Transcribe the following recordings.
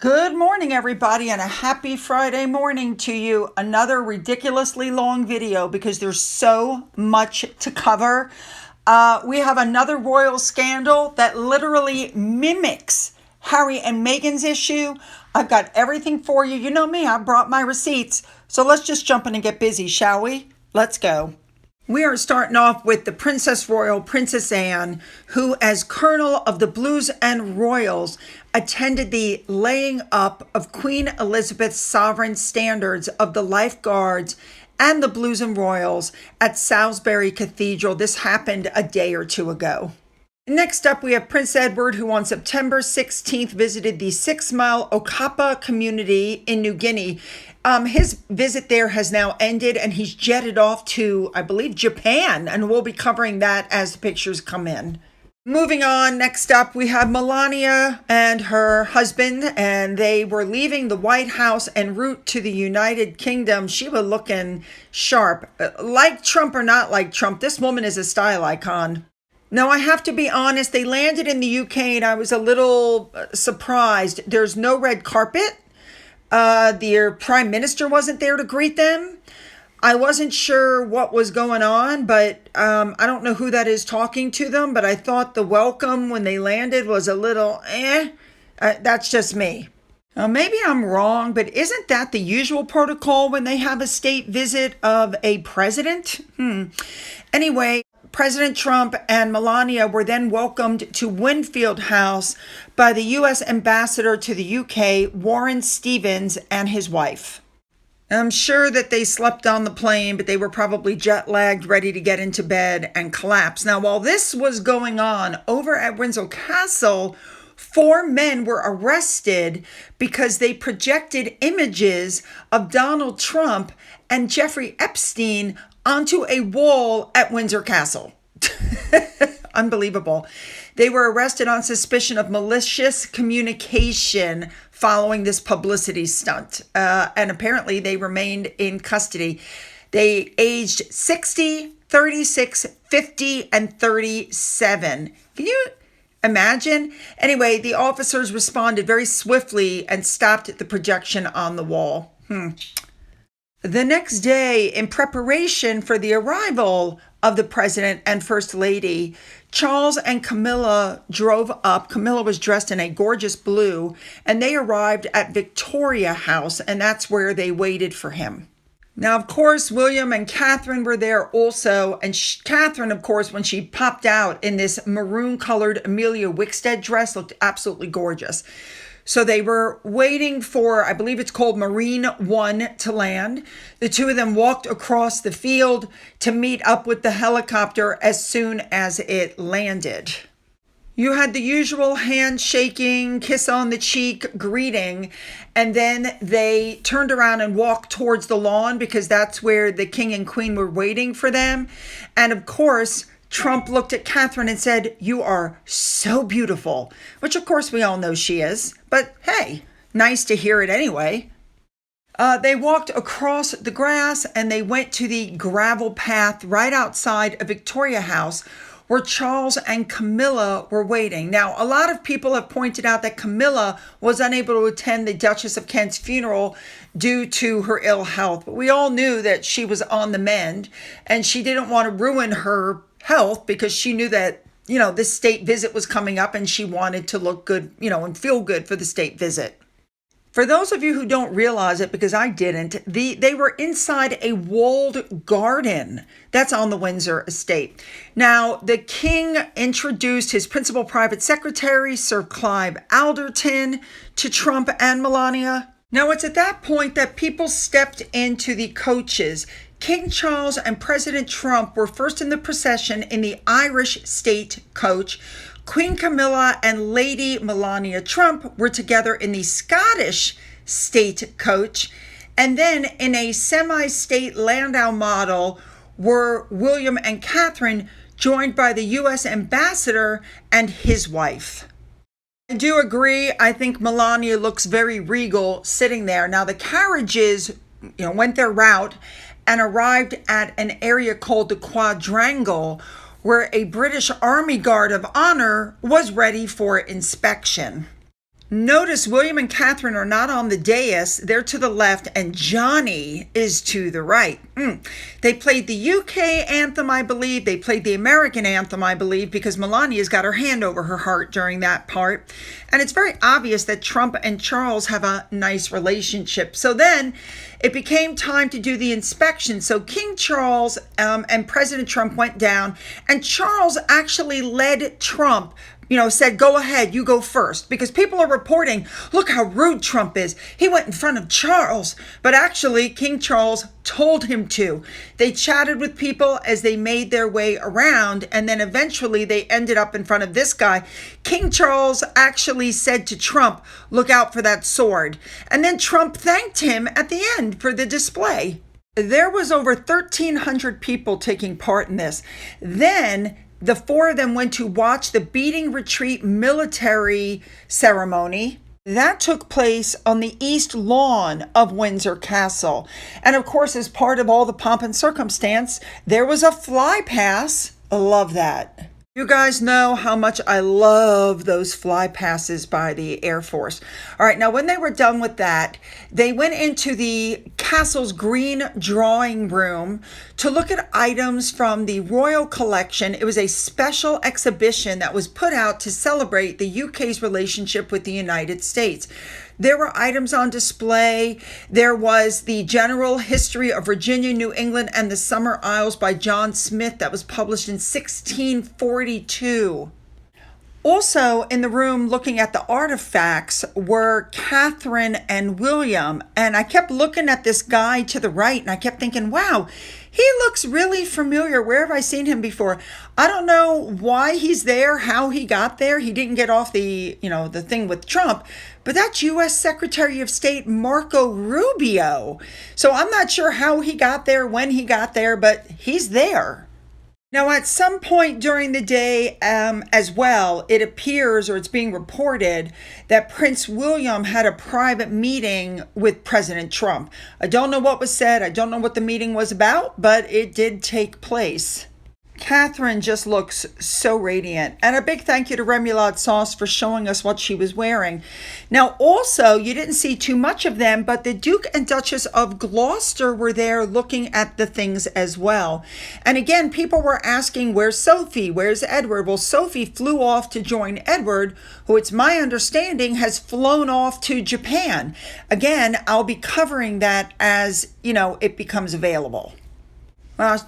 Good morning, everybody, and a happy Friday morning to you. Another ridiculously long video because there's so much to cover. We have another royal scandal that literally mimics Harry and Meghan's issue. I've got everything for you. You know me, I brought my receipts. So let's just jump in and get busy, shall we? Let's go. We are starting off with the Princess Royal, Princess Anne, who, as Colonel of the Blues and Royals, attended the laying up of Queen Elizabeth's sovereign standards of the Life Guards and the Blues and Royals at Salisbury Cathedral. This happened a day or two ago. Next up, we have Prince Edward, who on September 16th visited the 6-mile Okapa community in New Guinea. His visit there has now ended, and he's jetted off to, I believe, Japan, and we'll be covering that as the pictures come in. Moving on, next up, we have Melania and her husband, and they were leaving the White House en route to the United Kingdom. She was looking sharp. Like Trump or not like Trump, this woman is a style icon. Now, I have to be honest, they landed in the UK, and I was a little surprised. There's no red carpet. Their prime minister wasn't there to greet them. I wasn't sure what was going on, but I don't know who that is talking to them, but I thought the welcome when they landed was a little that's just me. Now, maybe I'm wrong, but isn't that the usual protocol when they have a state visit of a president? Anyway, President Trump and Melania were then welcomed to Winfield House by the U.S. ambassador to the UK, Warren Stevens, and his wife. I'm sure that they slept on the plane, but they were probably jet-lagged, ready to get into bed and collapse. Now, while this was going on over at Windsor Castle, 4 men were arrested because they projected images of Donald Trump and Jeffrey Epstein onto a wall at Windsor Castle. Unbelievable. They were arrested on suspicion of malicious communication following this publicity stunt. And apparently they remained in custody. They aged 60, 36, 50, and 37. Can you imagine? Anyway, the officers responded very swiftly and stopped the projection on the wall. The next day, in preparation for the arrival of the president and first lady, Charles and Camilla drove up. Camilla was dressed in a gorgeous blue, and they arrived at Victoria House, and that's where they waited for him. Now, of course, William and Catherine were there also, and Catherine, of course, when she popped out in this maroon-colored Amelia Wickstead dress, looked absolutely gorgeous. So they were waiting for, I believe it's called Marine One, to land. The two of them walked across the field to meet up with the helicopter as soon as it landed. You had the usual handshaking, kiss on the cheek greeting, and then they turned around and walked towards the lawn because that's where the king and queen were waiting for them. And of course, Trump looked at Catherine and said, "You are so beautiful," which of course we all know she is, but hey, nice to hear it anyway. They walked across the grass and they went to the gravel path right outside of Victoria House where Charles and Camilla were waiting. Now, a lot of people have pointed out that Camilla was unable to attend the Duchess of Kent's funeral due to her ill health, but we all knew that she was on the mend and she didn't want to ruin her health because she knew that, this state visit was coming up and she wanted to look good, and feel good for the state visit. For those of you who don't realize it, because I didn't, they were inside a walled garden that's on the Windsor estate. Now, the king introduced his principal private secretary, Sir Clive Alderton, to Trump and Melania. Now, it's at that point that people stepped into the coaches. King Charles and President Trump were first in the procession in the Irish state coach. Queen Camilla and Lady Melania Trump were together in the Scottish state coach. And then in a semi-state landau model were William and Catherine, joined by the U.S. ambassador and his wife. I do agree. I think Melania looks very regal sitting there. Now, the carriages, went their route and arrived at an area called the Quadrangle, where a British Army Guard of Honor was ready for inspection. Notice William and Catherine are not on the dais. They're to the left, and Johnny is to the right. They played the UK anthem, I believe. They played the American anthem, I believe, because Melania's got her hand over her heart during that part. And it's very obvious that Trump and Charles have a nice relationship. So then it became time to do the inspection. So King Charles and President Trump went down, and Charles actually led Trump, said, go ahead, you go first. Because people are reporting, look how rude Trump is. He went in front of Charles. But actually, King Charles told him to. They chatted with people as they made their way around. And then eventually they ended up in front of this guy. King Charles actually said to Trump, look out for that sword. And then Trump thanked him at the end for the display. There was over 1,300 people taking part in this. Then the four of them went to watch the beating retreat military ceremony. That took place on the east lawn of Windsor Castle. And of course, as part of all the pomp and circumstance, there was a fly pass. I love that. You guys know how much I love those fly passes by the Air Force. All right, now when they were done with that, they went into the castle's green drawing room to look at items from the royal collection. It was a special exhibition that was put out to celebrate the UK's relationship with the United States. There were items on display. There was the General History of Virginia, New England, and the Summer Isles by John Smith that was published in 1642. Also in the room looking at the artifacts were Catherine and William. And I kept looking at this guy to the right and I kept thinking, wow, he looks really familiar. Where have I seen him before? I don't know why he's there, how he got there. He didn't get off the thing with Trump, but that's U.S. Secretary of State Marco Rubio. So I'm not sure how he got there, when he got there, but he's there. Now, at some point during the day as well, it appears, or it's being reported, that Prince William had a private meeting with President Trump. I don't know what was said. I don't know what the meeting was about, but it did take place. Catherine just looks so radiant. And a big thank you to Remoulade Sauce for showing us what she was wearing. Now, also, you didn't see too much of them, but the Duke and Duchess of Gloucester were there looking at the things as well. And again, people were asking, where's Sophie? Where's Edward? Well, Sophie flew off to join Edward, who it's my understanding has flown off to Japan. Again, I'll be covering that as, it becomes available.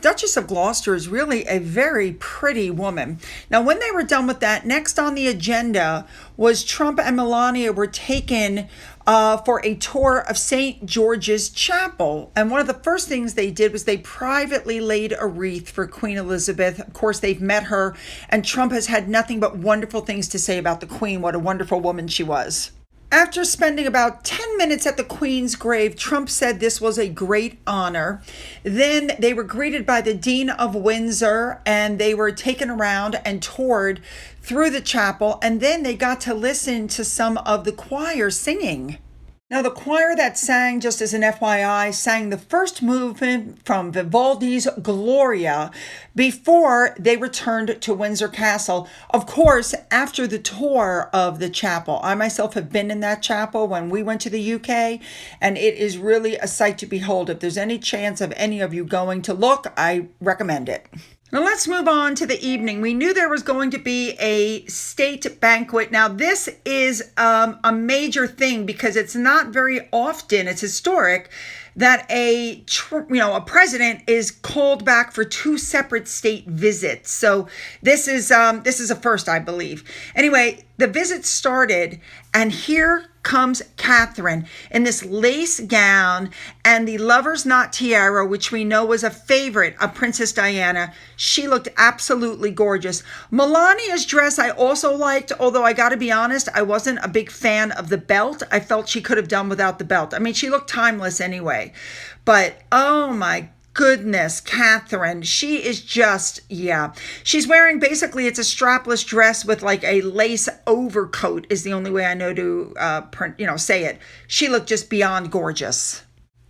Duchess of Gloucester is really a very pretty woman. Now, when they were done with that, next on the agenda was Trump and Melania were taken for a tour of St. George's Chapel. And one of the first things they did was they privately laid a wreath for Queen Elizabeth. Of course, they've met her, and Trump has had nothing but wonderful things to say about the Queen, what a wonderful woman she was. After spending about 10 minutes at the Queen's grave, Trump said this was a great honor. Then they were greeted by the Dean of Windsor, and they were taken around and toured through the chapel, and then they got to listen to some of the choir singing. Now, the choir that sang, just as an FYI, sang the first movement from Vivaldi's Gloria before they returned to Windsor Castle. Of course, after the tour of the chapel. I myself have been in that chapel when we went to the UK, and it is really a sight to behold. If there's any chance of any of you going to look, I recommend it. Now let's move on to the evening. We knew there was going to be a state banquet. Now this is a major thing because it's not very often, it's historic, that a president is called back for two separate state visits. So this is a first, I believe. Anyway, the visit started, and here comes Catherine in this lace gown and the lover's knot tiara, which we know was a favorite of Princess Diana. She looked absolutely gorgeous. Melania's dress I also liked, although I got to be honest, I wasn't a big fan of the belt. I felt she could have done without the belt. I mean, she looked timeless anyway. But oh my goodness, Catherine, she is just, she's wearing, basically it's a strapless dress with like a lace overcoat is the only way I know to say it. She looked just beyond gorgeous.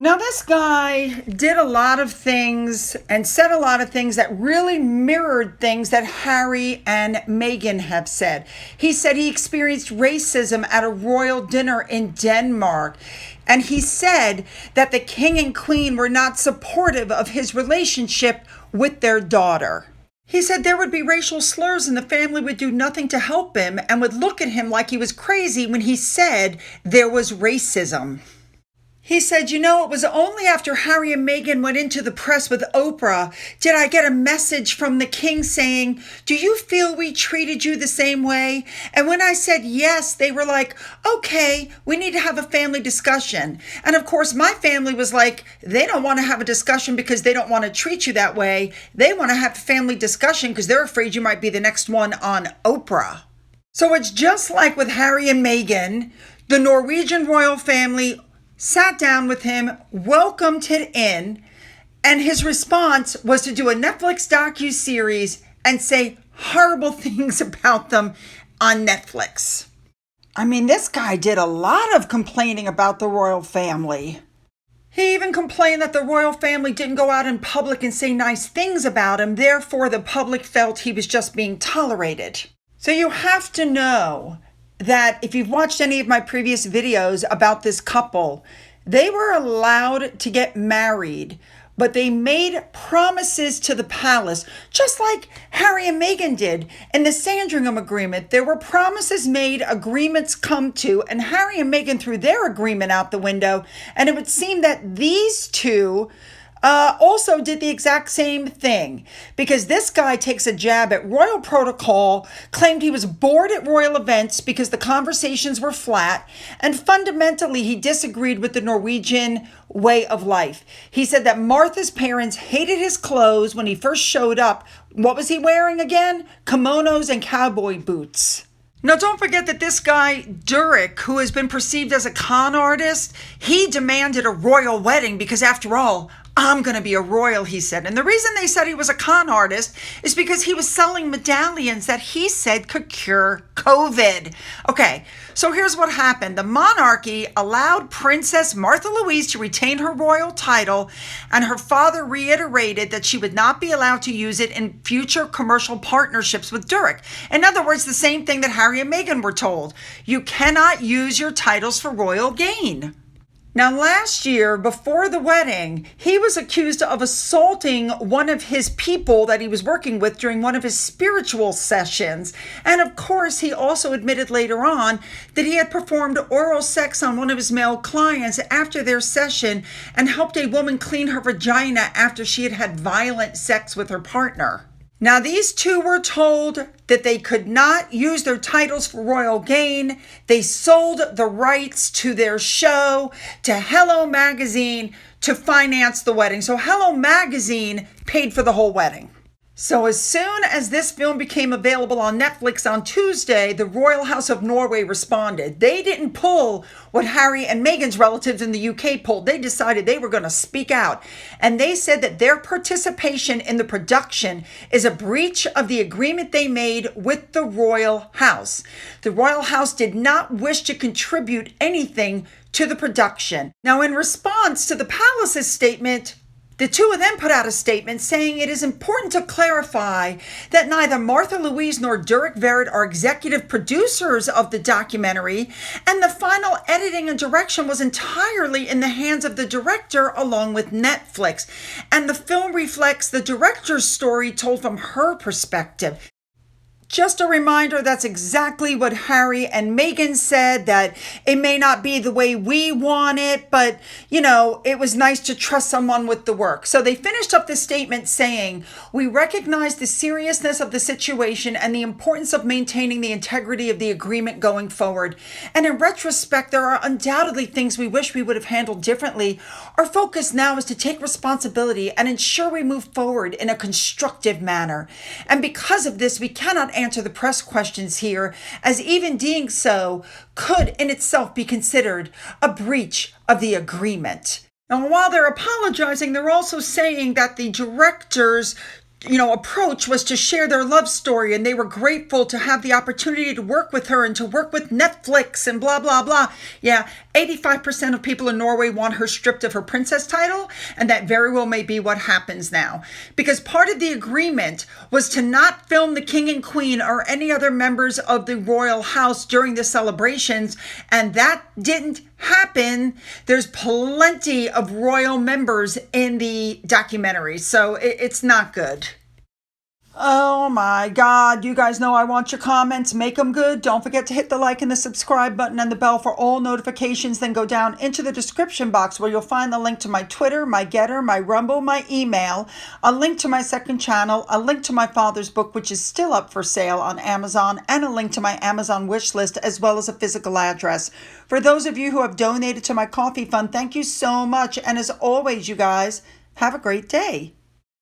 Now, this guy did a lot of things and said a lot of things that really mirrored things that Harry and Meghan have said. He said he experienced racism at a royal dinner in Denmark. And he said that the king and queen were not supportive of his relationship with their daughter. He said there would be racial slurs and the family would do nothing to help him and would look at him like he was crazy when he said there was racism. He said, it was only after Harry and Meghan went into the press with Oprah did I get a message from the king saying, do you feel we treated you the same way? And when I said yes, they were like, okay, we need to have a family discussion. And of course, my family was like, they don't want to have a discussion because they don't want to treat you that way. They want to have a family discussion because they're afraid you might be the next one on Oprah. So it's just like with Harry and Meghan, the Norwegian royal family sat down with him, welcomed him in, and his response was to do a Netflix docuseries and say horrible things about them on Netflix. I mean, this guy did a lot of complaining about the royal family. He even complained that the royal family didn't go out in public and say nice things about him, therefore the public felt he was just being tolerated. So you have to know that if you've watched any of my previous videos about this couple, they were allowed to get married, but they made promises to the palace, just like Harry and Meghan did in the Sandringham agreement. There were promises made, agreements come to, and Harry and Meghan threw their agreement out the window, and it would seem that these two also did the exact same thing, because this guy takes a jab at royal protocol, claimed he was bored at royal events because the conversations were flat, and fundamentally he disagreed with the Norwegian way of life. He said that Martha's parents hated his clothes when he first showed up. What was he wearing again? Kimonos and cowboy boots. Now, don't forget that this guy, Gettr, who has been perceived as a con artist, he demanded a royal wedding because, after all, I'm going to be a royal, he said. And the reason they said he was a con artist is because he was selling medallions that he said could cure COVID. Okay, so here's what happened. The monarchy allowed Princess Martha Louise to retain her royal title, and her father reiterated that she would not be allowed to use it in future commercial partnerships with Gettr. In other words, the same thing that Harry and Meghan were told. You cannot use your titles for royal gain. Now, last year, before the wedding, he was accused of assaulting one of his people that he was working with during one of his spiritual sessions. And of course, he also admitted later on that he had performed oral sex on one of his male clients after their session and helped a woman clean her vagina after she had had violent sex with her partner. Now, these two were told that they could not use their titles for royal gain. They sold the rights to their show to Hello Magazine to finance the wedding. So Hello Magazine paid for the whole wedding. So as soon as this film became available on Netflix on Tuesday, the Royal House of Norway responded. They didn't pull what Harry and Meghan's relatives in the UK pulled. They decided they were going to speak out. And they said that their participation in the production is a breach of the agreement they made with the Royal House. The Royal House did not wish to contribute anything to the production. Now, in response to the palace's statement, the two of them put out a statement saying it is important to clarify that neither Martha Louise nor Gettr Verd are executive producers of the documentary, and the final editing and direction was entirely in the hands of the director along with Netflix. And the film reflects the director's story told from her perspective. Just a reminder, that's exactly what Harry and Meghan said, that it may not be the way we want it, but, it was nice to trust someone with the work. So they finished up the statement saying, we recognize the seriousness of the situation and the importance of maintaining the integrity of the agreement going forward. And in retrospect, there are undoubtedly things we wish we would have handled differently. Our focus now is to take responsibility and ensure we move forward in a constructive manner. And because of this, we cannot answer the press questions here, as even doing so could in itself be considered a breach of the agreement. Now, while they're apologizing, they're also saying that the director's approach was to share their love story, and they were grateful to have the opportunity to work with her and to work with Netflix and blah, blah, blah. Yeah, 85% of people in Norway want her stripped of her princess title, and that very well may be what happens now. Because part of the agreement was to not film the king and queen or any other members of the royal house during the celebrations, and that didn't happen. There's plenty of royal members in the documentary, so it's not good. Oh my God, you guys know I want your comments. Make them good. Don't forget to hit the like and the subscribe button and the bell for all notifications. Then go down into the description box where you'll find the link to my Twitter, my Gettr, my Rumble, my email, a link to my second channel, a link to my father's book, which is still up for sale on Amazon, and a link to my Amazon wish list, as well as a physical address. For those of you who have donated to my coffee fund, thank you so much. And as always, you guys, have a great day.